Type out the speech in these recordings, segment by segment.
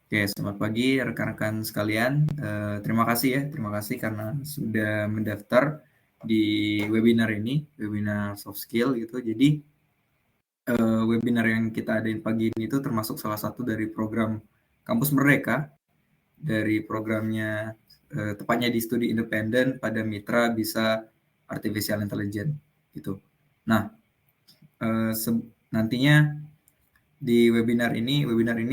Oke, selamat pagi rekan-rekan sekalian. Terima kasih ya, terima kasih karena sudah mendaftar di webinar ini, webinar soft skill gitu. Jadi webinar yang kita adain pagi ini itu termasuk salah satu dari program Kampus Merdeka, dari programnya tepatnya di studi independen pada mitra bisa artificial intelligence gitu. Nah, nantinya di webinar ini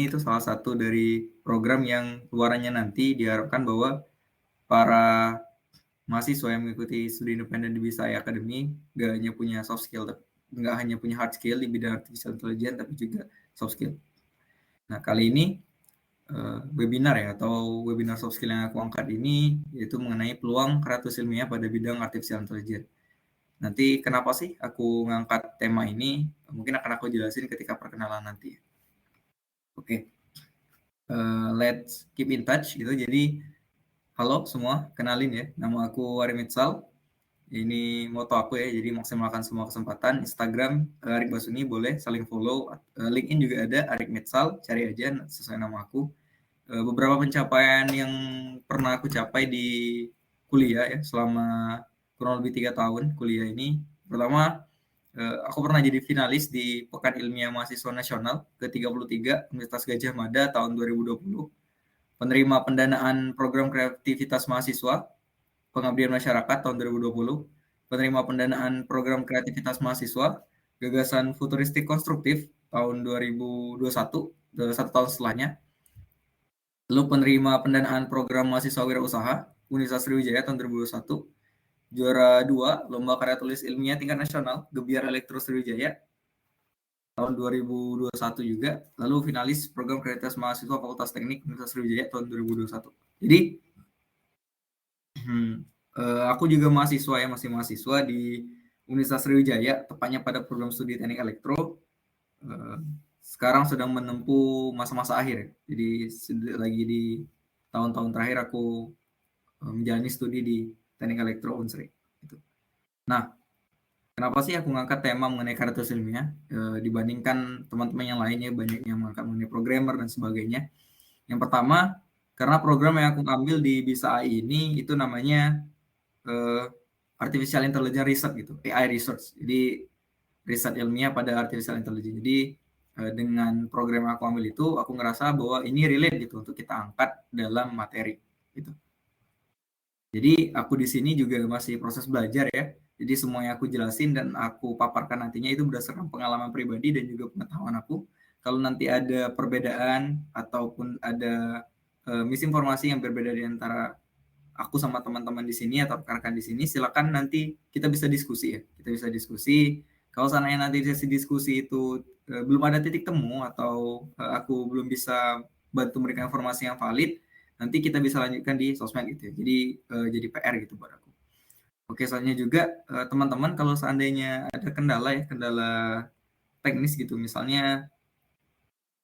itu salah satu dari program yang luarannya nanti diharapkan bahwa para mahasiswa yang mengikuti studi independen di BISA Academy nggak hanya punya soft skill, nggak hanya punya hard skill di bidang artificial intelligence, tapi juga soft skill. Nah, kali ini webinar ya, atau webinar soft skill yang aku angkat ini yaitu mengenai peluang kreatif ilmiah pada bidang artificial intelligence. Nanti kenapa sih aku ngangkat tema ini? Mungkin akan aku jelasin ketika perkenalan nanti. Oke. Let's keep in touch gitu. Jadi halo semua, kenalin ya, nama aku Ari Mitsal. Ini moto aku ya, jadi maksimalkan semua kesempatan. Instagram Arik Basuni, boleh saling follow. LinkedIn juga ada, Arik Mitsal, cari aja sesuai nama aku. Beberapa pencapaian yang pernah aku capai di kuliah ya, selama kurang lebih 3 tahun kuliah ini. Pertama, aku pernah jadi finalis di Pekan Ilmiah Mahasiswa Nasional ke-33 Universitas Gadjah Mada tahun 2020. Penerima pendanaan program kreativitas mahasiswa pengabdian masyarakat tahun 2020, penerima pendanaan program kreativitas mahasiswa gagasan futuristik konstruktif tahun 2021, 1 tahun setelahnya. Lalu penerima pendanaan program mahasiswa wirausaha Universitas Sriwijaya tahun 2021, juara 2 lomba karya tulis ilmiah tingkat nasional Gebiar Elektro Sriwijaya tahun 2021 juga, lalu finalis program kreativitas mahasiswa Fakultas Teknik Universitas Sriwijaya tahun 2021. Jadi aku juga mahasiswa ya, masih mahasiswa di Universitas Sriwijaya, tepatnya pada program studi teknik elektro. Sekarang sedang menempuh masa-masa akhir ya. Jadi lagi di tahun-tahun terakhir aku menjalani studi di teknik elektro Unsri. Gitu. Nah, kenapa sih aku ngangkat tema mengenai karya tulis ilmiah dibandingkan teman-teman yang lainnya banyak yang mengangkat mengenai programmer dan sebagainya. Yang pertama, karena program yang aku ambil di BISA AI ini itu namanya artificial intelligence research gitu, AI research. Jadi riset ilmiah pada artificial intelligence. Jadi dengan program yang aku ambil itu, aku ngerasa bahwa ini relate gitu untuk kita angkat dalam materi gitu. Jadi aku di sini juga masih proses belajar ya. Jadi semua yang aku jelasin dan aku paparkan nantinya itu berdasarkan pengalaman pribadi dan juga pengetahuan aku. Kalau nanti ada perbedaan ataupun ada misinformasi yang berbeda di antara aku sama teman-teman di sini atau rekan-rekan di sini, silakan nanti kita bisa diskusi ya. Kita bisa diskusi. Kalau seandainya nanti sesi diskusi itu belum ada titik temu atau aku belum bisa bantu memberikan informasi yang valid, nanti kita bisa lanjutkan di sosmed gitu ya. Jadi PR gitu buat aku. Oke, soalnya juga teman-teman kalau seandainya ada kendala ya, kendala teknis gitu, misalnya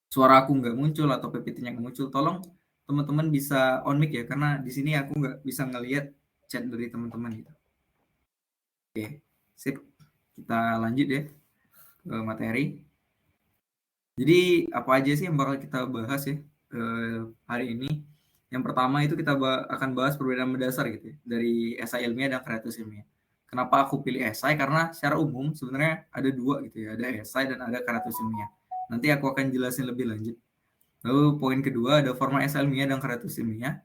suara aku nggak muncul atau PPT-nya nggak muncul, tolong teman-teman bisa on mic ya, karena di sini aku nggak bisa ngelihat chat dari teman-teman gitu. Oke, sip. Kita lanjut ya ke materi. Jadi apa aja sih yang bakal kita bahas ya hari ini? Yang pertama itu kita akan bahas perbedaan mendasar gitu ya, dari esai ilmiah dan kreatus ilmiah. Kenapa aku pilih esai? Karena secara umum sebenarnya ada dua gitu ya, ada esai dan ada kreatus ilmiah. Nanti aku akan jelasin lebih lanjut. Lalu poin kedua ada format esai ilmiah dan karya tulis ilmiah.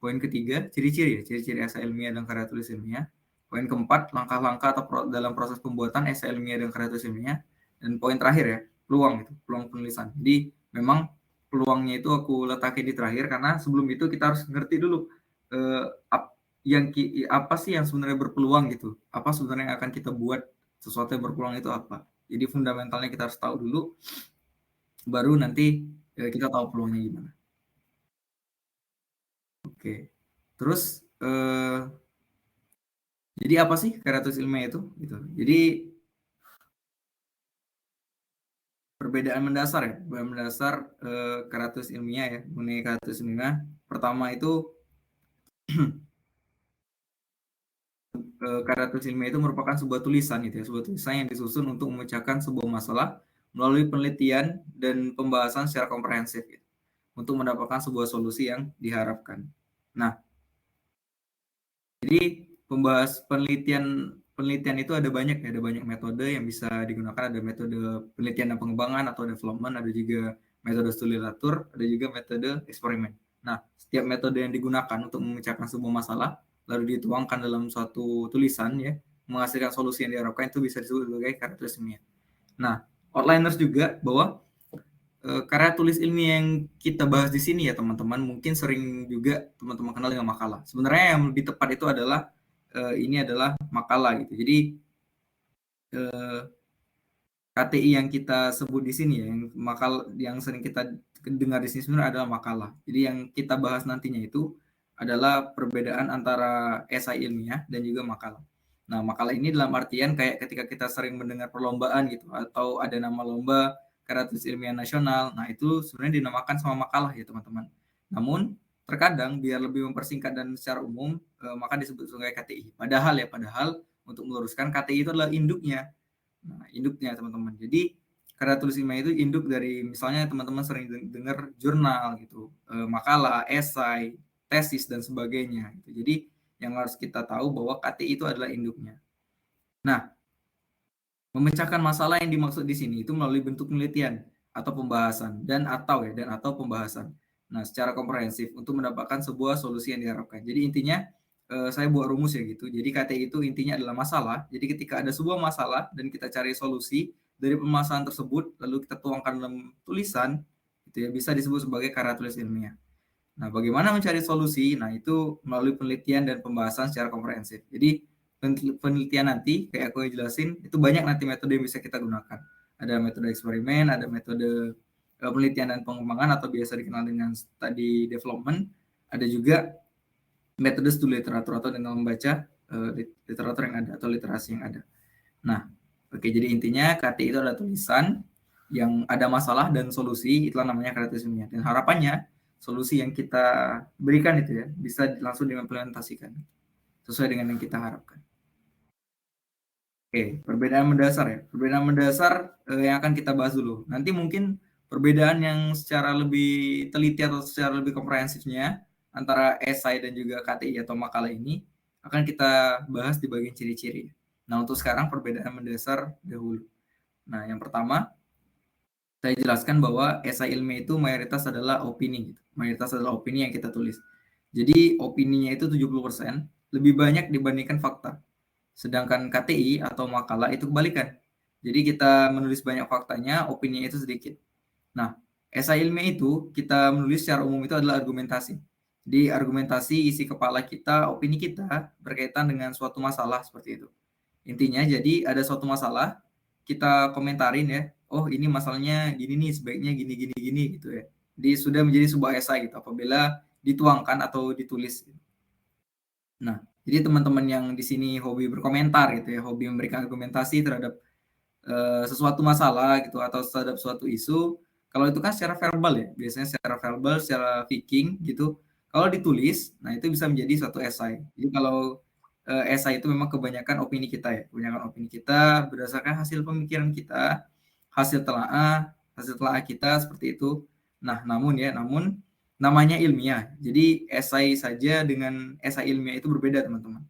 Poin ketiga, ciri-ciri esai ilmiah dan karya tulis ilmiah. Poin keempat, langkah-langkah atau dalam proses pembuatan esai ilmiah dan karya tulis ilmiah. Dan poin terakhir ya, peluang penulisan. Jadi memang peluangnya itu aku letakin di terakhir karena sebelum itu kita harus ngerti dulu apa sih yang sebenarnya berpeluang gitu. Apa sebenarnya yang akan kita buat sesuatu yang berpeluang itu apa. Jadi fundamentalnya kita harus tahu dulu, baru nanti kita tahu peluangnya gimana. Oke. Terus jadi apa sih kreatus ilmiah itu? Gitu. Jadi perbedaan mendasar ya, perbedaan mendasar kreatus ilmiah ya, mengenai kreatus ilmiah. Pertama itu kreatus ilmiah itu merupakan sebuah tulisan gitu ya, sebuah tulisan yang disusun untuk memecahkan sebuah masalah melalui penelitian dan pembahasan secara komprehensif. Gitu. untuk mendapatkan sebuah solusi yang diharapkan. Nah, jadi penelitian itu ada banyak ya, ada banyak metode yang bisa digunakan, ada metode penelitian dan pengembangan atau development, ada juga metode studi literatur, ada juga metode eksperimen. Nah, setiap metode yang digunakan untuk memecahkan sebuah masalah lalu dituangkan dalam suatu tulisan ya, menghasilkan solusi yang diharapkan itu bisa disebut sebagai karya tulis ilmiah. Nah, outliners juga bahwa karya tulis ilmiah yang kita bahas di sini ya teman-teman, mungkin sering juga teman-teman kenal dengan makalah. Sebenarnya yang lebih tepat itu adalah ini adalah makalah gitu. Jadi KTI yang kita sebut di sini ya, yang sering kita dengar di sini sebenarnya adalah makalah. Jadi yang kita bahas nantinya itu adalah perbedaan antara esai ilmiah dan juga makalah. Nah, makalah ini dalam artian kayak ketika kita sering mendengar perlombaan gitu atau ada nama lomba karya tulis ilmiah nasional. Nah, itu sebenarnya dinamakan sama makalah ya, teman-teman. Namun, terkadang biar lebih mempersingkat dan secara umum maka disebut sebagai KTI. Padahal untuk meluruskan KTI itu adalah induknya. Nah, induknya teman-teman. Jadi karya tulis ilmiah itu induk dari misalnya teman-teman sering dengar jurnal gitu, makalah, esai, tesis dan sebagainya gitu. Jadi yang harus kita tahu bahwa KTI itu adalah induknya. Nah, memecahkan masalah yang dimaksud di sini itu melalui bentuk penelitian atau pembahasan dan atau pembahasan. Nah, secara komprehensif untuk mendapatkan sebuah solusi yang diharapkan. Jadi intinya saya buat rumus ya gitu. Jadi KTI itu intinya adalah masalah. Jadi ketika ada sebuah masalah dan kita cari solusi dari permasalahan tersebut lalu kita tuangkan dalam tulisan itu ya bisa disebut sebagai karya tulis ilmiah. Nah, bagaimana mencari solusi? Nah, itu melalui penelitian dan pembahasan secara komprehensif. Jadi, penelitian nanti, kayak aku jelasin, itu banyak nanti metode yang bisa kita gunakan. Ada metode eksperimen, ada metode penelitian dan pengembangan atau biasa dikenal dengan study development. Ada juga metode studi literatur atau dengan membaca literatur yang ada atau literasi yang ada. Nah, oke, jadi intinya KTI itu adalah tulisan yang ada masalah dan solusi, itulah namanya karya tulis ilmiah. Dan harapannya solusi yang kita berikan itu ya bisa langsung diimplementasikan sesuai dengan yang kita harapkan. Oke, perbedaan mendasar ya. Perbedaan mendasar yang akan kita bahas dulu. Nanti mungkin perbedaan yang secara lebih teliti atau secara lebih komprehensifnya antara esai dan juga KTI atau makalah ini akan kita bahas di bagian ciri-ciri. Nah, untuk sekarang perbedaan mendasar dahulu. Nah, yang pertama saya jelaskan bahwa esai ilmiah itu mayoritas adalah opini gitu. Mayoritas adalah opini yang kita tulis. Jadi opininya itu 70% lebih banyak dibandingkan fakta. Sedangkan KTI atau makalah itu kebalikan. Jadi kita menulis banyak faktanya, opininya itu sedikit. Nah, esai ilmiah itu kita menulis secara umum itu adalah argumentasi. Jadi argumentasi isi kepala kita, opini kita berkaitan dengan suatu masalah seperti itu. Intinya jadi ada suatu masalah, kita komentarin ya, oh ini masalahnya gini nih, sebaiknya gini gini gini gitu ya. Jadi sudah menjadi sebuah esai gitu apabila dituangkan atau ditulis. Nah, jadi teman-teman yang di sini hobi berkomentar gitu ya, hobi memberikan argumentasi terhadap sesuatu masalah gitu atau terhadap suatu isu, kalau itu kan secara verbal ya, biasanya secara verbal, secara speaking gitu. Kalau ditulis, nah itu bisa menjadi suatu esai. Jadi kalau esai itu memang kebanyakan opini kita ya, kebanyakan opini kita berdasarkan hasil pemikiran kita, hasil telaah kita seperti itu. Nah, namun namanya ilmiah. Jadi esai saja dengan esai ilmiah itu berbeda, teman-teman.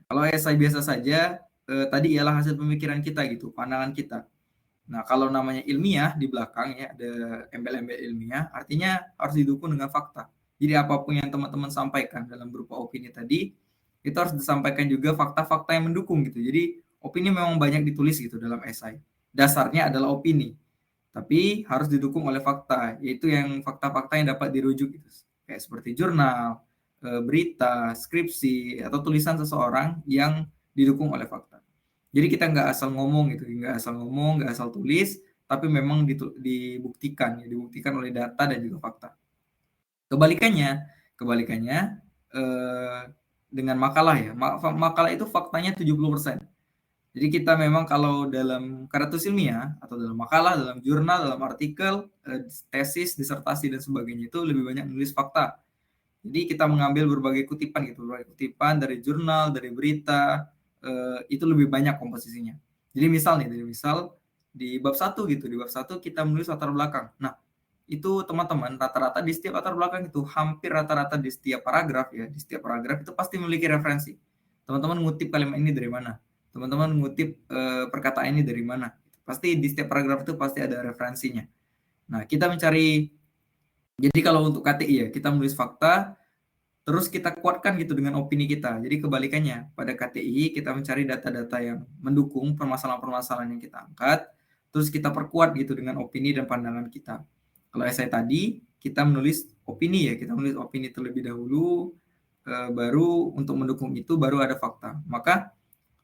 Kalau esai biasa saja tadi ialah hasil pemikiran kita gitu, pandangan kita. Nah, kalau namanya ilmiah di belakang ya ada embel-embel ilmiah, artinya harus didukung dengan fakta. Jadi apapun yang teman-teman sampaikan dalam berupa opini tadi, itu harus disampaikan juga fakta-fakta yang mendukung gitu. Jadi opini memang banyak ditulis gitu dalam esai. Dasarnya adalah opini, tapi harus didukung oleh fakta, yaitu yang fakta-fakta yang dapat dirujuk gitu. Kayak seperti jurnal, berita, skripsi, atau tulisan seseorang yang didukung oleh fakta. Jadi kita nggak asal ngomong gitu, nggak asal tulis, tapi memang dibuktikan, ya, dibuktikan oleh data dan juga fakta. Kebalikannya dengan makalah ya, makalah itu faktanya 70%. Jadi kita memang kalau dalam karya tulis ilmiah atau dalam makalah, dalam jurnal, dalam artikel, tesis, disertasi dan sebagainya itu lebih banyak menulis fakta. Jadi kita mengambil berbagai kutipan gitu, berbagai kutipan dari jurnal, dari berita, itu lebih banyak komposisinya. Jadi misal di bab 1 gitu, di bab 1 kita menulis latar belakang. Nah, itu teman-teman rata-rata di setiap latar belakang itu hampir rata-rata di setiap paragraf ya, di setiap paragraf itu pasti memiliki referensi. Teman-teman ngutip kalimat ini dari mana? Teman-teman ngutip perkataan ini dari mana? Pasti di setiap paragraf itu pasti ada referensinya. Nah, kita mencari jadi kalau untuk KTI ya, kita menulis fakta terus kita kuatkan gitu dengan opini kita. Jadi kebalikannya, pada KTI kita mencari data-data yang mendukung permasalahan-permasalahan yang kita angkat, terus kita perkuat gitu dengan opini dan pandangan kita. Kalau esai tadi, kita menulis opini ya, kita menulis opini terlebih dahulu, baru untuk mendukung itu baru ada fakta. Maka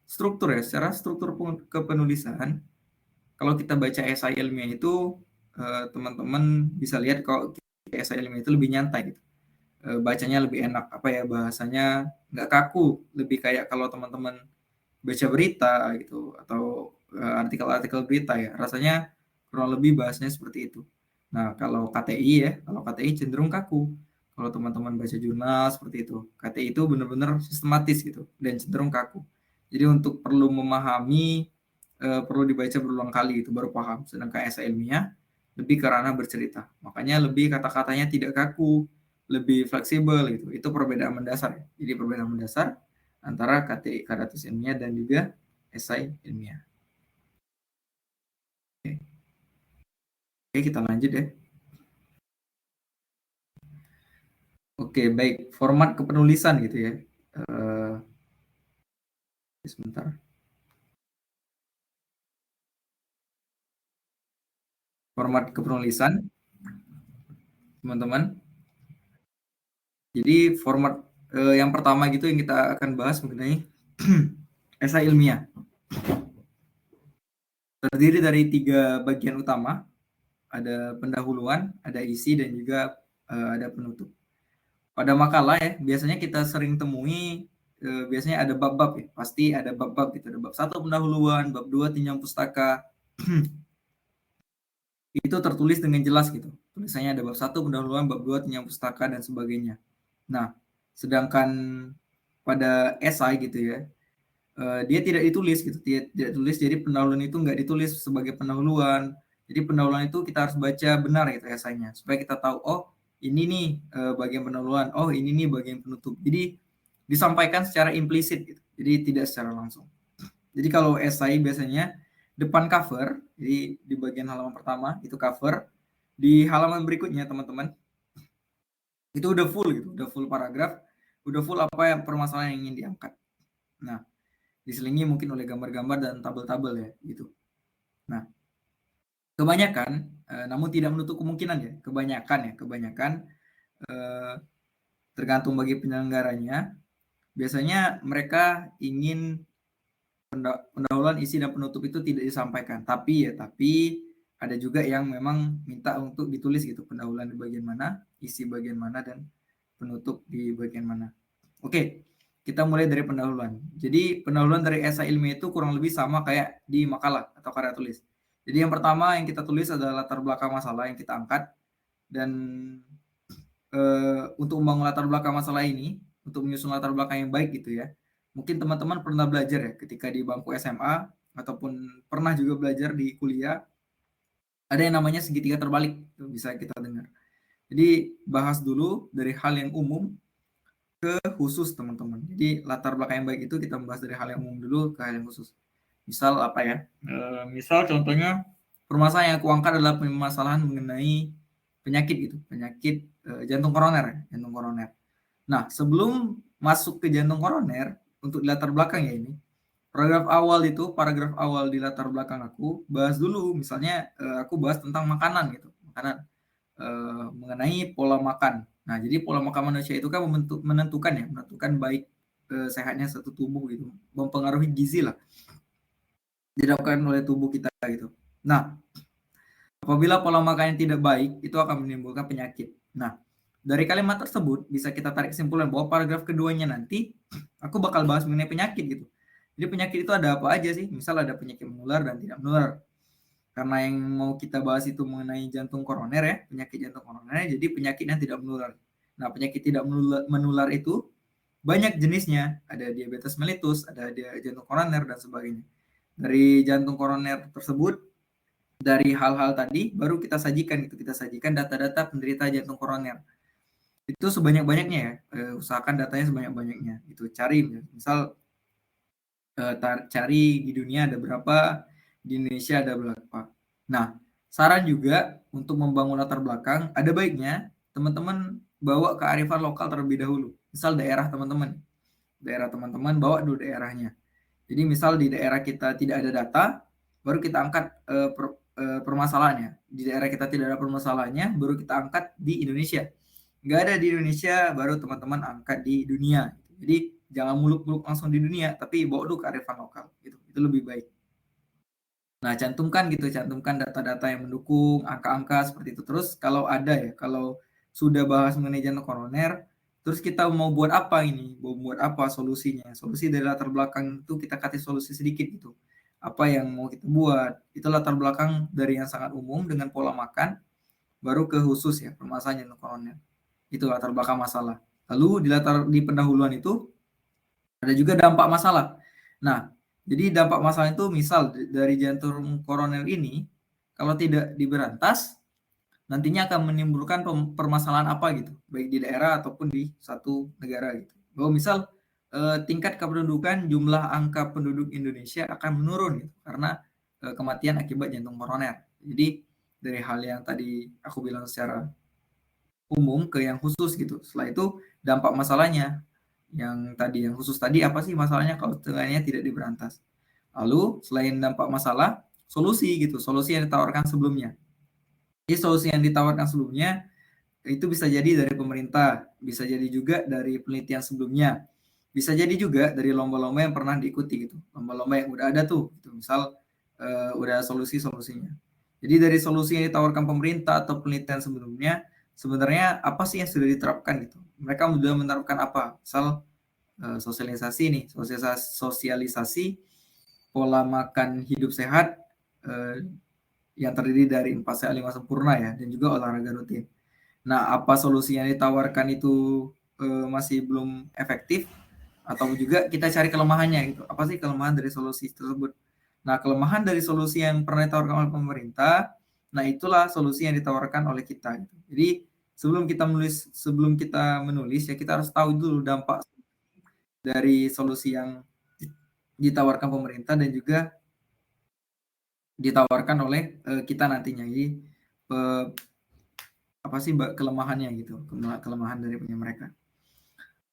struktur ya, secara struktur kepenulisan, kalau kita baca esai ilmiah itu, teman-teman bisa lihat kalau esai ilmiah itu lebih nyantai gitu. Bacanya lebih enak, apa ya, bahasanya nggak kaku, lebih kayak kalau teman-teman baca berita gitu atau artikel-artikel berita ya, rasanya kurang lebih bahasanya seperti itu. Nah, kalau KTI ya, kalau KTI cenderung kaku. Kalau teman-teman baca jurnal seperti itu, KTI itu benar-benar sistematis gitu dan cenderung kaku. Jadi untuk perlu memahami perlu dibaca berulang kali itu baru paham. Sedangkan esai ilmiah lebih ke ranah bercerita. Makanya lebih kata-katanya tidak kaku, lebih fleksibel gitu. Itu perbedaan mendasar. Jadi perbedaan mendasar antara KTI Karatus ilmiah dan juga esai ilmiah. Oke, kita lanjut ya. Oke, baik. Format kepenulisan gitu ya. Sebentar. Format kepenulisan, teman-teman. Jadi format yang pertama gitu yang kita akan bahas mengenai esai ilmiah. Terdiri dari 3 bagian utama, ada pendahuluan, ada isi, dan juga ada penutup. Pada makalah ya, biasanya kita sering temui biasanya ada bab-bab ya, pasti ada bab-bab gitu, ada bab 1 pendahuluan, bab 2 tinjauan pustaka. Itu tertulis dengan jelas gitu. Tulisannya ada bab 1 pendahuluan, bab 2 tinjauan pustaka dan sebagainya. Nah, sedangkan pada esai gitu ya, dia tidak ditulis gitu, tidak ditulis. Jadi pendahuluan itu nggak ditulis sebagai pendahuluan. Jadi pendahuluan itu kita harus baca benar gitu esainya supaya kita tahu, oh ini nih bagian pendahuluan, oh ini nih bagian penutup. Jadi disampaikan secara implisit gitu. Jadi tidak secara langsung. Jadi kalau esai biasanya depan cover, jadi di bagian halaman pertama itu cover, di halaman berikutnya teman-teman itu udah full gitu, udah full paragraf, udah full apa yang permasalahan yang ingin diangkat. Nah, diselingi mungkin oleh gambar-gambar dan tabel-tabel ya gitu. Nah, kebanyakan namun tidak menutup kemungkinan ya, kebanyakan tergantung bagi penyelenggaranya, biasanya mereka ingin pendahuluan, isi, dan penutup itu tidak disampaikan. Tapi ada juga yang memang minta untuk ditulis gitu, pendahuluan di bagian mana, isi bagian mana, dan penutup di bagian mana. Oke, kita mulai dari pendahuluan. Jadi pendahuluan dari esai ilmiah itu kurang lebih sama kayak di makalah atau karya tulis. Jadi yang pertama yang kita tulis adalah latar belakang masalah yang kita angkat, dan untuk membangun latar belakang masalah ini, untuk menyusun latar belakang yang baik gitu ya. Mungkin teman-teman pernah belajar ya ketika di bangku SMA ataupun pernah juga belajar di kuliah, ada yang namanya segitiga terbalik, itu bisa kita dengar. Jadi bahas dulu dari hal yang umum ke khusus teman-teman. Jadi latar belakang yang baik itu kita membahas dari hal yang umum dulu ke hal yang khusus. Misal apa ya? Misal contohnya permasalahan yang aku angkat adalah permasalahan mengenai penyakit gitu, penyakit jantung koroner, jantung koroner. Nah, sebelum masuk ke jantung koroner, untuk di latar belakang ya ini, paragraf awal di latar belakang aku bahas dulu, misalnya aku bahas tentang makanan gitu, makanan mengenai pola makan. Nah, jadi pola makan manusia itu kan menentukan baik sehatnya satu tubuh gitu, mempengaruhi gizi lah didapatkan oleh tubuh kita gitu. Nah, apabila pola makan yang tidak baik, itu akan menimbulkan penyakit. Nah, dari kalimat tersebut bisa kita tarik kesimpulan bahwa paragraf keduanya nanti aku bakal bahas mengenai penyakit gitu. Jadi penyakit itu ada apa aja sih? Misal ada penyakit menular dan tidak menular. Karena yang mau kita bahas itu mengenai jantung koroner ya, penyakit jantung koroner, jadi penyakit yang tidak menular. Nah, penyakit tidak menular itu banyak jenisnya. Ada diabetes mellitus, ada jantung koroner dan sebagainya. Dari jantung koroner tersebut dari hal-hal tadi baru kita sajikan gitu, kita sajikan data-data penderita jantung koroner. Itu sebanyak-banyaknya ya, usahakan datanya sebanyak-banyaknya. Itu cari misal cari di dunia ada berapa, di Indonesia ada berapa. Nah, saran juga untuk membangun latar belakang, ada baiknya teman-teman bawa kearifan lokal terlebih dahulu. Misal daerah teman-teman bawa dulu daerahnya. Jadi misal di daerah kita tidak ada data, baru kita angkat permasalahannya. Di daerah kita tidak ada permasalahannya, baru kita angkat di Indonesia. Nggak ada di Indonesia, baru teman-teman angkat di dunia. Jadi jangan muluk-muluk langsung di dunia, tapi bawa dulu kearifan lokal. Gitu. Itu lebih baik. Nah, cantumkan data-data yang mendukung, angka-angka seperti itu. Terus kalau ada ya, kalau sudah bahas mengenai jantung koroner, terus kita mau buat apa ini? Mau buat apa solusinya? Solusi dari latar belakang itu kita kasih solusi sedikit gitu. Apa yang mau kita buat? Itu latar belakang dari yang sangat umum dengan pola makan, baru ke khusus ya, permasalahan jantung koroner. Itu latar belakang masalah. Lalu di pendahuluan itu ada juga dampak masalah. Nah, jadi dampak masalah itu misal dari jantung koroner ini kalau tidak diberantas nantinya akan menimbulkan permasalahan apa gitu, baik di daerah ataupun di satu negara gitu. Bahwa misal tingkat kependudukan jumlah angka penduduk Indonesia akan menurun gitu karena kematian akibat jantung koroner. Jadi dari hal yang tadi aku bilang secara umum ke yang khusus gitu. Setelah itu dampak masalahnya yang khusus tadi apa sih masalahnya kalau tengahnya tidak diberantas. Lalu selain dampak masalah, solusi gitu, solusi yang ditawarkan sebelumnya. Jadi solusi yang ditawarkan sebelumnya itu bisa jadi dari pemerintah, bisa jadi juga dari penelitian sebelumnya, bisa jadi juga dari lomba-lomba yang pernah diikuti gitu, lomba-lomba yang udah ada tuh, gitu. Misal udah solusi-solusinya. Jadi dari solusi yang ditawarkan pemerintah atau penelitian sebelumnya, sebenarnya apa sih yang sudah diterapkan gitu? Mereka sudah menerapkan apa? Misal sosialisasi nih, sosialisasi pola makan hidup sehat yang terdiri dari 4 sehat 5 sempurna ya, dan juga olahraga rutin. Nah, apa solusi yang ditawarkan itu masih belum efektif, atau juga kita cari kelemahannya gitu. Apa sih kelemahan dari solusi tersebut? Nah, kelemahan dari solusi yang pernah ditawarkan oleh pemerintah, nah itulah solusi yang ditawarkan oleh kita. Gitu. Jadi sebelum kita menulis ya kita harus tahu dulu dampak dari solusi yang ditawarkan pemerintah dan juga ditawarkan oleh kita nantinya. Jadi apa sih kelemahannya gitu, kelemahan dari punya mereka.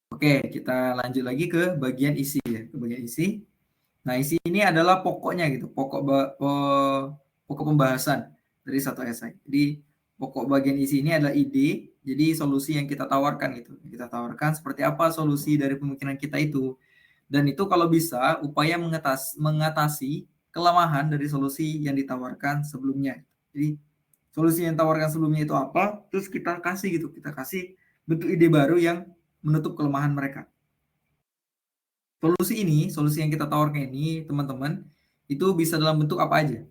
Oke, kita lanjut lagi ke bagian isi ya, ke bagian isi. Nah, isi ini adalah pokoknya gitu, pokok pembahasan dari satu esai. Jadi pokok bagian isi ini adalah ide, jadi solusi yang kita tawarkan gitu. Kita tawarkan seperti apa solusi dari pemikiran kita itu. Dan itu kalau bisa upaya mengatasi kelemahan dari solusi yang ditawarkan sebelumnya. Jadi solusi yang ditawarkan sebelumnya itu apa, terus kita kasih gitu, kita kasih bentuk ide baru yang menutup kelemahan mereka. Solusi yang kita tawarkan ini, teman-teman, itu bisa dalam bentuk apa aja.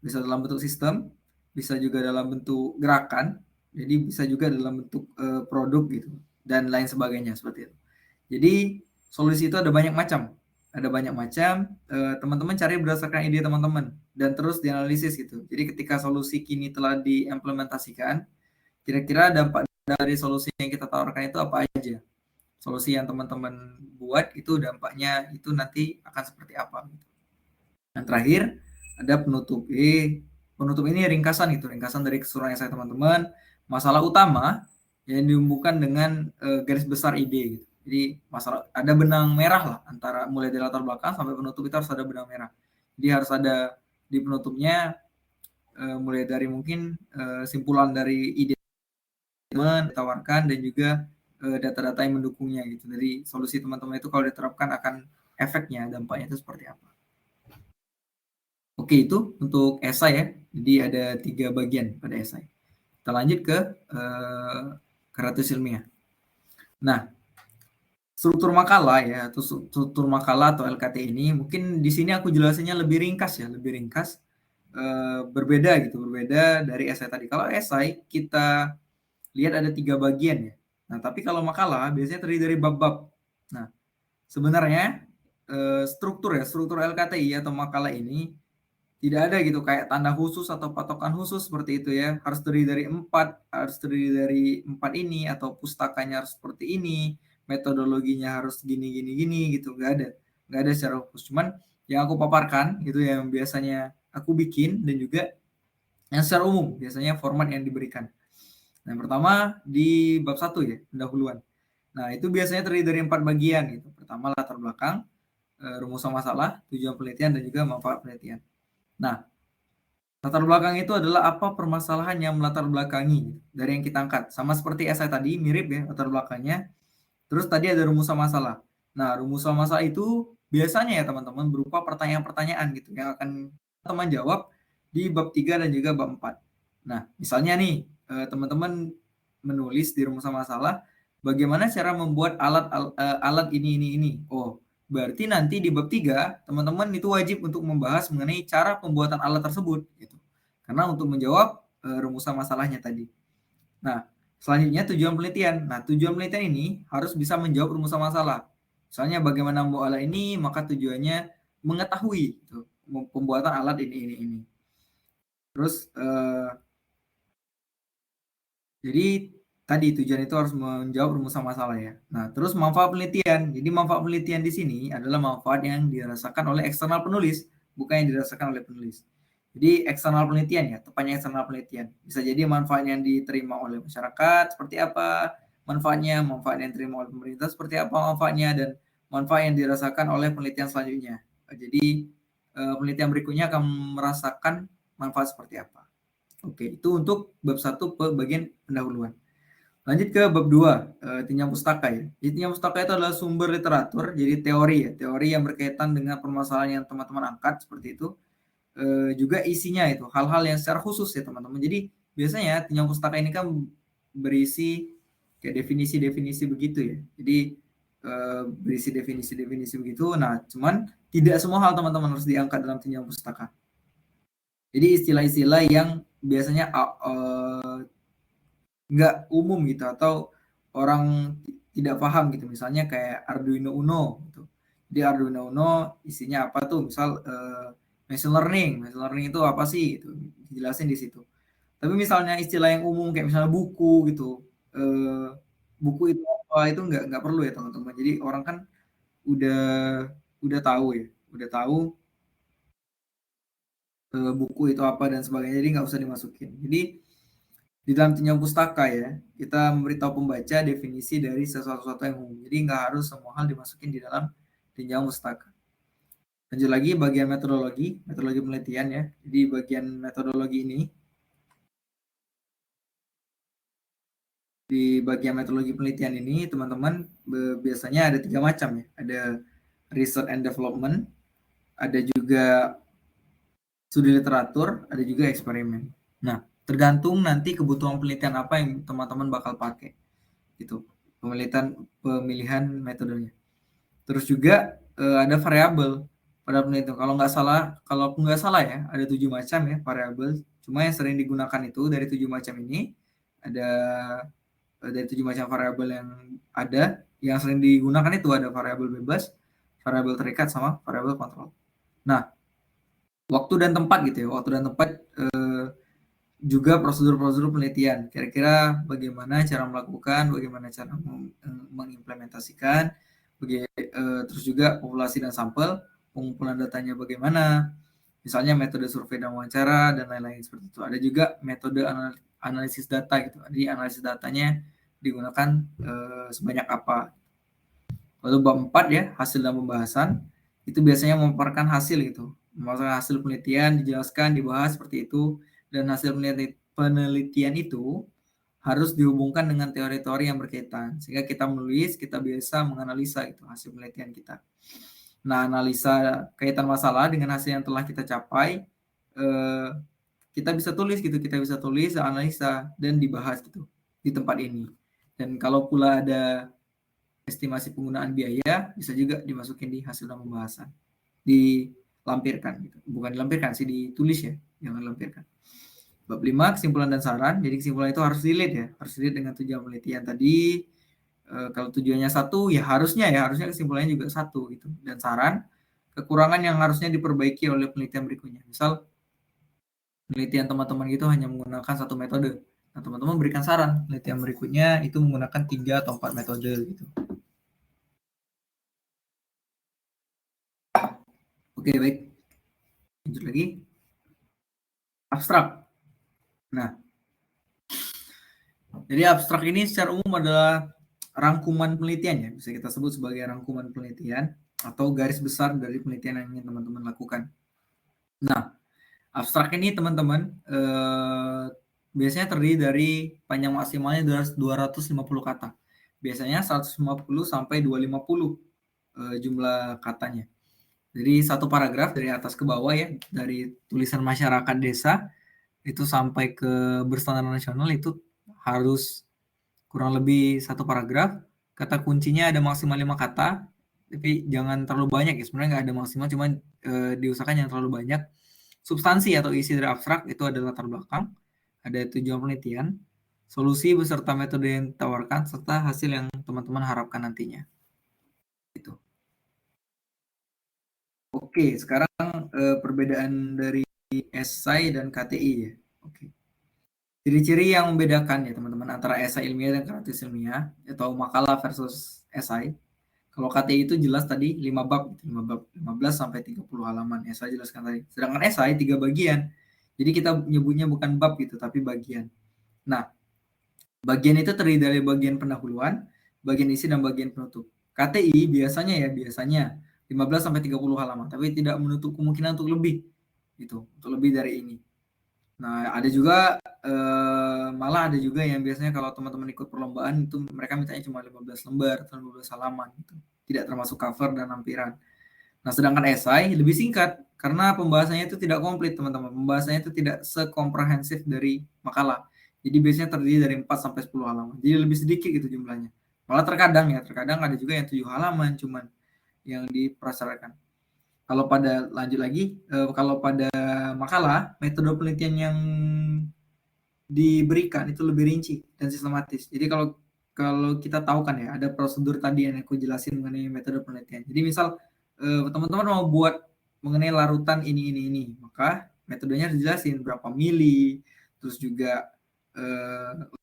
Bisa dalam bentuk sistem, bisa juga dalam bentuk gerakan, jadi bisa juga dalam bentuk produk gitu, dan lain sebagainya seperti itu. Jadi solusi itu ada banyak macam. Ada banyak macam, teman-teman cari berdasarkan ide teman-teman dan terus dianalisis gitu. Jadi ketika solusi kini telah diimplementasikan, kira-kira dampak dari solusi yang kita tawarkan itu apa aja? Solusi yang teman-teman buat itu dampaknya itu nanti akan seperti apa gitu. Yang terakhir ada penutup. Penutup ini ringkasan gitu, ringkasan dari keseluruhan saya teman-teman. Masalah utama yang dihubungkan dengan garis besar ide gitu. Jadi masalah ada benang merah lah antara mulai dari latar belakang sampai penutup itu harus ada benang merah. Jadi harus ada di penutupnya mulai dari mungkin simpulan dari ide teman ditawarkan dan juga data-data yang mendukungnya gitu. Jadi solusi teman-teman itu kalau diterapkan akan efeknya, dampaknya itu seperti apa. Oke, itu untuk esai ya. Jadi ada 3 bagian pada esai. Kita lanjut ke keratus ilmiah. Nah, struktur makalah ya, atau struktur makalah atau LKT ini mungkin di sini aku jelasinnya lebih ringkas ya, lebih ringkas. Berbeda gitu, berbeda dari esai tadi. Kalau esai kita lihat ada 3 bagian ya. Nah, tapi kalau makalah biasanya terdiri dari bab-bab. Nah, sebenarnya struktur LKTI atau makalah ini Tidak ada gitu kayak tanda khusus atau patokan khusus seperti itu ya. Harus terdiri dari 4, harus terdiri dari 4 ini atau pustakanya harus seperti ini, metodologinya harus gini gini gini gitu. Nggak ada. Nggak ada secara khusus. Cuman yang aku paparkan gitu yang biasanya aku bikin dan juga yang secara umum biasanya format yang diberikan. Nah, yang pertama di bab 1 ya, pendahuluan. Nah, itu biasanya terdiri dari 4 bagian gitu. Pertama latar belakang, rumusan masalah, tujuan penelitian dan juga manfaat penelitian. Nah, latar belakang itu adalah apa permasalahan yang melatar belakangi dari yang kita angkat. Sama seperti esai tadi, mirip ya latar belakangnya. Terus tadi ada rumusan masalah. Nah, rumusan masalah itu biasanya ya teman-teman berupa pertanyaan-pertanyaan gitu yang akan teman jawab di bab 3 dan juga bab 4. Nah, misalnya nih, teman-teman menulis di rumusan masalah bagaimana cara membuat alat ini. Oh, berarti nanti di bab 3 teman-teman itu wajib untuk membahas mengenai cara pembuatan alat tersebut gitu. Karena untuk menjawab rumusan masalahnya tadi. Nah, selanjutnya tujuan penelitian. Nah, tujuan penelitian ini harus bisa menjawab rumusan masalah. Misalnya bagaimana membuat alat ini, maka tujuannya mengetahui gitu, pembuatan alat ini. Terus jadi tadi tujuan itu harus menjawab rumusan masalah ya. Nah, terus manfaat penelitian. Jadi manfaat penelitian di sini adalah manfaat yang dirasakan oleh eksternal penulis, bukan yang dirasakan oleh penulis. Jadi eksternal penelitian ya, tepatnya eksternal penelitian. Bisa jadi manfaat yang diterima oleh masyarakat seperti apa, manfaat yang diterima oleh pemerintah seperti apa manfaatnya, dan manfaat yang dirasakan oleh penelitian selanjutnya. Jadi penelitian berikutnya akan merasakan manfaat seperti apa. Oke, itu untuk bab 1 bagian pendahuluan. Lanjut ke bab 2, tinjauan pustaka ya. Jadi tinjauan pustaka itu adalah sumber literatur, jadi teori ya, teori yang berkaitan dengan permasalahan yang teman-teman angkat seperti itu. Juga isinya itu hal-hal yang secara khusus ya teman-teman. Jadi biasanya tinjauan pustaka ini kan berisi kayak definisi-definisi begitu ya. Jadi berisi definisi-definisi begitu. Nah, cuman tidak semua hal teman-teman harus diangkat dalam tinjauan pustaka. Jadi istilah-istilah yang biasanya nggak umum gitu atau orang tidak paham gitu. Misalnya kayak Arduino Uno gitu. Jadi Arduino Uno isinya apa tuh? Misal machine learning. Machine learning itu apa sih? Itu dijelasin di situ. Tapi misalnya istilah yang umum kayak misalnya buku gitu. Buku itu apa? Itu nggak perlu ya teman-teman. Jadi orang kan udah udah tahu ya. Udah tahu buku itu apa dan sebagainya. Jadi nggak usah dimasukin. Jadi di dalam tinjauan pustaka ya, kita memberitahu pembaca definisi dari sesuatu yang umum. Jadi nggak harus semua hal dimasukin di dalam tinjauan pustaka. Lanjut lagi bagian metodologi penelitian ya. Jadi bagian metodologi ini, di bagian metodologi penelitian ini teman-teman biasanya ada 3 macam ya. Ada research and development, ada juga studi literatur, ada juga eksperimen. Nah, tergantung nanti kebutuhan penelitian apa yang teman-teman bakal pakai. Gitu. Pemilihan metodenya. Terus juga ada variabel pada penelitian. Kalau nggak salah ya, ada 7 macam ya variabel. Cuma yang sering digunakan itu dari 7 macam ini ada dari 7 macam variabel yang ada, yang sering digunakan itu ada variabel bebas, variabel terikat sama variabel kontrol. Nah, waktu dan tempat gitu ya. Waktu dan tempat juga prosedur-prosedur penelitian. Kira-kira bagaimana cara melakukan, bagaimana cara mengimplementasikan, terus juga populasi dan sampel, pengumpulan datanya bagaimana, misalnya metode survei dan wawancara dan lain-lain seperti itu. Ada juga metode analisis data gitu. Jadi analisis datanya digunakan sebanyak apa. Lalu bab 4 ya, hasil dan pembahasan. Itu biasanya memaparkan hasil gitu. Memaparkan hasil penelitian, dijelaskan, dibahas seperti itu. Dan hasil penelitian itu harus dihubungkan dengan teori-teori yang berkaitan. Sehingga kita menulis, kita biasa menganalisa itu hasil penelitian kita. Nah, analisa kaitan masalah dengan hasil yang telah kita capai, kita bisa tulis gitu, analisa, dan dibahas gitu di tempat ini. Dan kalau pula ada estimasi penggunaan biaya, bisa juga dimasukin di hasil dan pembahasan. Dilampirkan gitu. Bukan dilampirkan sih, ditulis ya, jangan lampirkan. Bab 5, kesimpulan dan saran. Jadi kesimpulan itu harus relate ya, harus relate dengan tujuan penelitian tadi. Kalau tujuannya satu, ya harusnya kesimpulannya juga satu gitu. Dan saran, kekurangan yang harusnya diperbaiki oleh penelitian berikutnya. Misal penelitian teman-teman itu hanya menggunakan satu metode. Nah, teman-teman berikan saran penelitian berikutnya itu menggunakan 3 atau 4 metode gitu. Oke, baik. Lanjut lagi. Abstrak. Nah, jadi abstrak ini secara umum adalah rangkuman penelitian ya, bisa kita sebut sebagai rangkuman penelitian atau garis besar dari penelitian yang ingin teman-teman lakukan. Nah, abstrak ini teman-teman biasanya terdiri dari panjang maksimalnya 250 kata. Biasanya 150 sampai 250 jumlah katanya. Jadi satu paragraf dari atas ke bawah ya, dari tulisan masyarakat desa itu sampai ke berstandar nasional itu harus kurang lebih satu paragraf. Kata kuncinya ada maksimal 5 kata, tapi jangan terlalu banyak ya. Sebenarnya nggak ada maksimal, cuman diusahakan jangan terlalu banyak. Substansi atau isi dari abstrak itu adalah latar belakang, ada tujuan penelitian, solusi beserta metode yang ditawarkan, serta hasil yang teman-teman harapkan nantinya. Gitu. Oke, sekarang perbedaan dari esai dan KTI ya. Oke. Ciri-ciri yang membedakan ya teman-teman antara esai ilmiah dan kritis ilmiah atau makalah versus esai. Kalau KTI itu jelas tadi 5 bab, 5 bab 15 sampai 30 halaman. Esai jelaskan tadi. Sedangkan esai 3 bagian. Jadi kita nyebutnya bukan bab gitu tapi bagian. Nah, bagian itu terdiri dari bagian pendahuluan, bagian isi dan bagian penutup. KTI biasanya 15 sampai 30 halaman, tapi tidak menutup kemungkinan untuk lebih. Gitu, untuk lebih dari ini. Nah, ada juga malah ada juga yang biasanya kalau teman-teman ikut perlombaan itu mereka mintanya cuma 15 lembar atau 15 halaman gitu. Tidak termasuk cover dan lampiran. Nah, sedangkan esai lebih singkat karena pembahasannya itu tidak komplit, teman-teman. Pembahasannya itu tidak sekomprehensif dari makalah. Jadi biasanya terdiri dari 4 sampai 10 halaman. Jadi lebih sedikit gitu jumlahnya. Malah terkadang ada juga yang 7 halaman cuman yang diprasyaratkan. Kalau pada makalah, metode penelitian yang diberikan itu lebih rinci dan sistematis. Jadi kalau kita tahu kan ya, ada prosedur tadi yang aku jelasin mengenai metode penelitian. Jadi misal teman-teman mau buat mengenai larutan ini, maka metodenya dijelasin berapa mili, terus juga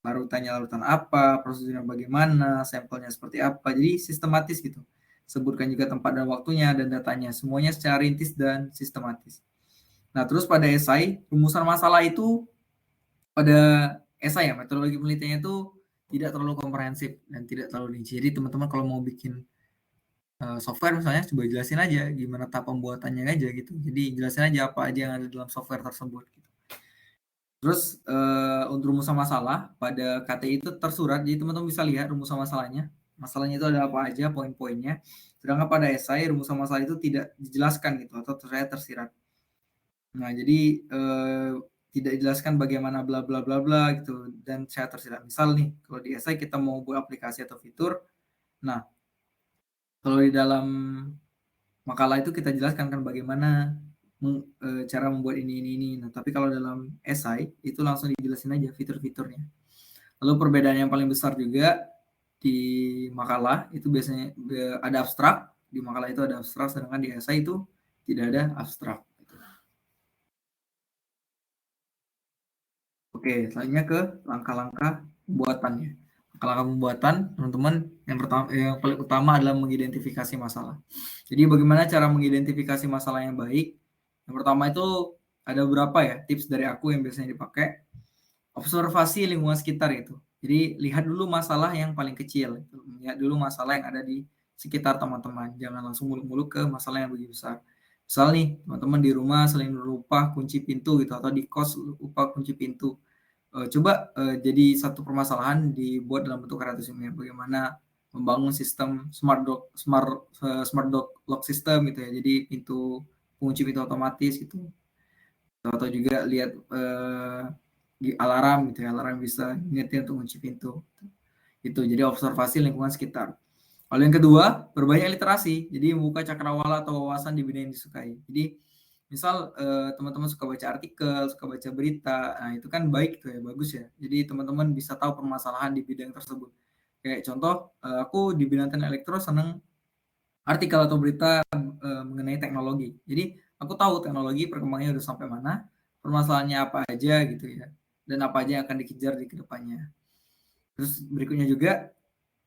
larutannya larutan apa, prosedurnya bagaimana, sampelnya seperti apa. Jadi sistematis gitu. Sebutkan juga tempat dan waktunya dan datanya. Semuanya secara rintis dan sistematis. Nah, terus pada esai, rumusan masalah itu pada esai ya, metodologi penelitiannya itu tidak terlalu komprehensif dan tidak terlalu rinci. Jadi teman-teman kalau mau bikin software misalnya, coba jelasin aja gimana tahap pembuatannya aja gitu. Jadi jelasin aja apa aja yang ada dalam software tersebut. Gitu. Terus untuk rumusan masalah pada KTI itu tersurat, jadi teman-teman bisa lihat rumusan masalahnya. Masalahnya itu ada apa aja, poin-poinnya. Sedangkan pada esai rumusan masalah itu tidak dijelaskan gitu atau saya tersirat. Nah, jadi tidak dijelaskan bagaimana bla bla bla bla gitu dan saya tersirat. Misal nih, kalau di esai kita mau buat aplikasi atau fitur. Nah, kalau di dalam makalah itu kita jelaskan kan bagaimana cara membuat ini. Nah, tapi kalau dalam esai itu langsung dijelasin aja fitur-fiturnya. Lalu perbedaan yang paling besar juga di makalah itu biasanya ada abstrak, di makalah itu ada abstrak, sedangkan di esai itu tidak ada abstrak. Oke, selanjutnya ke langkah-langkah pembuatannya. Langkah-langkah pembuatan, teman-teman, yang paling utama adalah mengidentifikasi masalah. Jadi bagaimana cara mengidentifikasi masalah yang baik? Yang pertama itu ada beberapa ya tips dari aku yang biasanya dipakai. Observasi lingkungan sekitar itu. Jadi lihat dulu masalah yang paling kecil. Lihat dulu masalah yang ada di sekitar teman-teman. Jangan langsung muluk-muluk ke masalah yang lebih besar. Misal nih, teman-teman di rumah sering lupa kunci pintu gitu, atau di kos lupa kunci pintu. Coba jadi satu permasalahan dibuat dalam bentuk kreatif ilmiah. Bagaimana membangun sistem smart door lock system gitu ya. Jadi kunci pintu otomatis gitu. Atau juga lihat alarm gitu ya, alarm bisa ngingetin untuk kunci pintu. Itu jadi observasi lingkungan sekitar. Lalu yang kedua, berbanyak literasi. Jadi membuka cakrawala atau wawasan di bidang yang disukai. Jadi misal teman-teman suka baca artikel, suka baca berita, nah itu kan baik tuh ya, bagus ya. Jadi teman-teman bisa tahu permasalahan di bidang tersebut. Kayak contoh, aku di bidang teknik elektro senang artikel atau berita mengenai teknologi. Jadi aku tahu teknologi perkembangannya udah sampai mana, permasalahannya apa aja gitu ya, dan apa aja yang akan dikejar di kedepannya. Terus berikutnya juga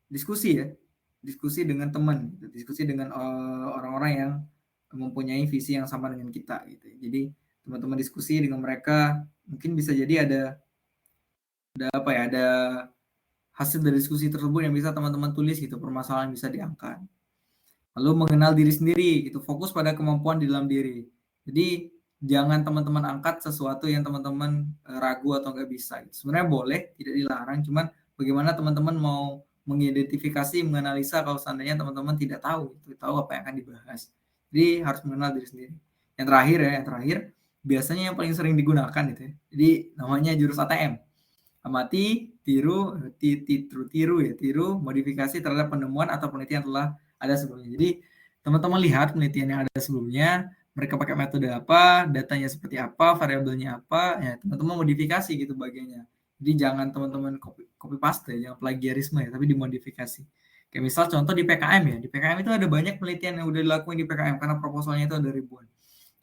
diskusi ya, diskusi dengan teman, gitu. Diskusi dengan orang-orang yang mempunyai visi yang sama dengan kita gitu. Jadi teman-teman diskusi dengan mereka, mungkin bisa jadi ada apa ya, ada hasil dari diskusi tersebut yang bisa teman-teman tulis gitu, permasalahan bisa diangkat. Lalu mengenal diri sendiri gitu, fokus pada kemampuan di dalam diri. Jadi jangan teman-teman angkat sesuatu yang teman-teman ragu atau nggak bisa. Gitu. Sebenarnya boleh, tidak dilarang, cuman bagaimana teman-teman mau mengidentifikasi, menganalisa kalau seandainya teman-teman tidak tahu, gitu, tahu apa yang akan dibahas. Jadi harus mengenal diri sendiri. Yang terakhir, biasanya yang paling sering digunakan gitu ya. Jadi namanya jurus ATM. Amati, tiru, tiru, modifikasi terhadap penemuan atau penelitian telah ada sebelumnya. Jadi teman-teman lihat penelitian yang ada sebelumnya, mereka pakai metode apa, datanya seperti apa, variabelnya apa, ya teman-teman modifikasi gitu bagiannya. Jadi jangan teman-teman copy paste, jangan plagiarisme ya, tapi dimodifikasi. Kayak misal contoh di PKM ya, di PKM itu ada banyak penelitian yang udah dilakukan di PKM karena proposalnya itu ada ribuan.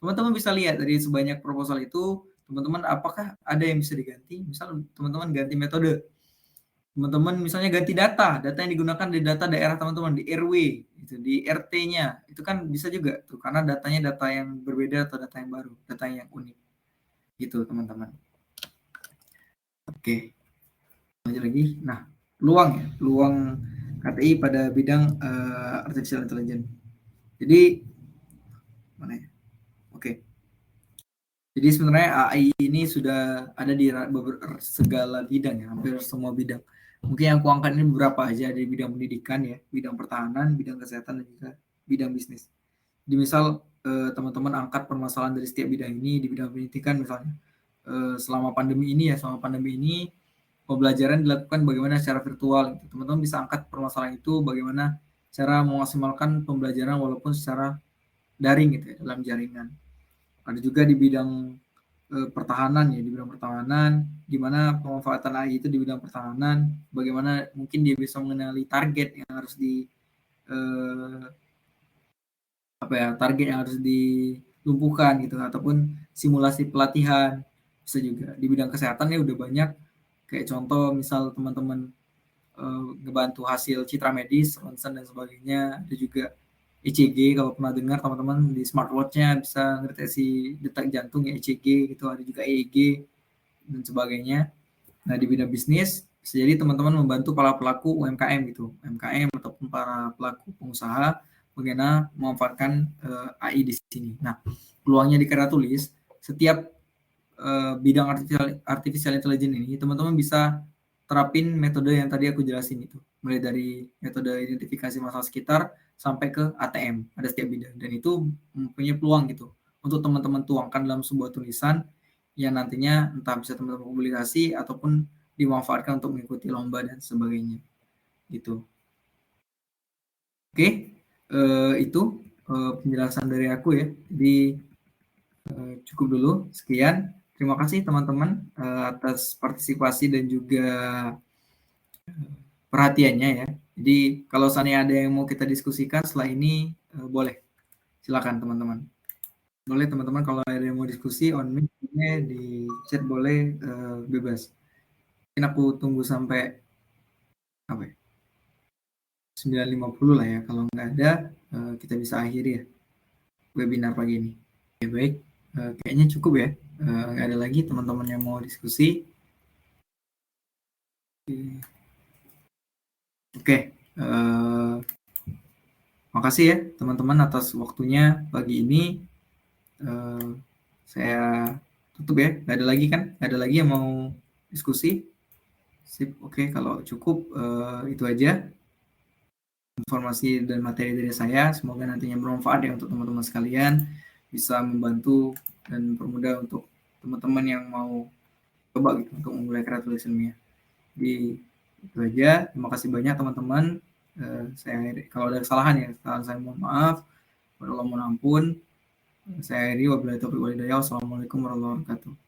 Teman-teman bisa lihat dari sebanyak proposal itu, teman-teman apakah ada yang bisa diganti? Misal teman-teman ganti metode, teman-teman misalnya ganti data yang digunakan di data daerah teman-teman, di RW, gitu, di RT-nya, itu kan bisa juga tuh, karena datanya data yang berbeda atau data yang baru, data yang unik, gitu teman-teman. Oke, lanjut lagi. Nah, peluang KTI pada bidang artificial intelligence. Jadi, mana ya? Oke. Jadi sebenarnya AI ini sudah ada di segala bidang ya, hampir semua bidang. Mungkin yang aku angkat ini beberapa aja, di bidang pendidikan ya, bidang pertahanan, bidang kesehatan, dan juga bidang bisnis. Jadi misal teman-teman angkat permasalahan dari setiap bidang ini, di bidang pendidikan misalnya, selama pandemi ini pembelajaran dilakukan bagaimana secara virtual. Gitu. Teman-teman bisa angkat permasalahan itu, bagaimana cara memaksimalkan pembelajaran walaupun secara daring gitu ya, dalam jaringan. Ada juga di bidang pertahanan ya, di bidang pertahanan, gimana pemanfaatan AI itu di bidang pertahanan, bagaimana mungkin dia bisa mengenali target yang harus target yang harus dilumpuhkan gitu, ataupun simulasi pelatihan. Bisa juga di bidang kesehatan ya udah banyak, kayak contoh misal teman-teman ngebantu hasil citra medis, ronsen dan sebagainya. Ada juga ECG, kalau pernah dengar teman-teman di smartwatch-nya bisa ngedeteksi detak jantung ya, ECG gitu. Ada juga EEG dan sebagainya. Nah di bidang bisnis bisa jadi teman-teman membantu para pelaku UMKM gitu, UMKM ataupun para pelaku pengusaha bagaimana memanfaatkan AI di sini. Nah peluangnya di Karya Tulis, setiap bidang artificial intelligence ini teman-teman bisa terapin metode yang tadi aku jelasin itu, mulai dari metode identifikasi masalah sekitar sampai ke ATM, ada setiap bidang, dan itu mempunyai peluang gitu untuk teman-teman tuangkan dalam sebuah tulisan yang nantinya entah bisa teman-teman publikasi ataupun dimanfaatkan untuk mengikuti lomba dan sebagainya gitu. Oke, itu penjelasan dari aku ya. Jadi cukup dulu, sekian. Terima kasih teman-teman atas partisipasi dan juga perhatiannya ya. Jadi kalau seandainya ada yang mau kita diskusikan setelah ini, boleh. Silakan teman-teman. Boleh teman-teman kalau ada yang mau diskusi on mic di chat boleh, bebas. Mungkin aku tunggu sampai apa ya, 9.50 lah ya. Kalau nggak ada, kita bisa akhiri ya webinar pagi ini. Oke, baik. Kayaknya cukup ya. Nggak ada lagi teman-teman yang mau diskusi. Oke. Makasih ya teman-teman atas waktunya pagi ini. Saya tutup ya. Nggak ada lagi kan? Nggak ada lagi yang mau diskusi? Sip. Oke, kalau cukup itu aja informasi dan materi dari saya. Semoga nantinya bermanfaat ya untuk teman-teman sekalian, bisa membantu dan mempermudah untuk teman-teman yang mau coba gitu untuk memulai karya tulis ilmiah. Jadi itu aja. Terima kasih banyak teman-teman. Saya kalau ada kesalahan ya, saya mohon maaf. Wallahualam mohon ampun. Saya akhiri, wabillahi taufiq wal hidayah. Wassalamualaikum warahmatullahi wabarakatuh.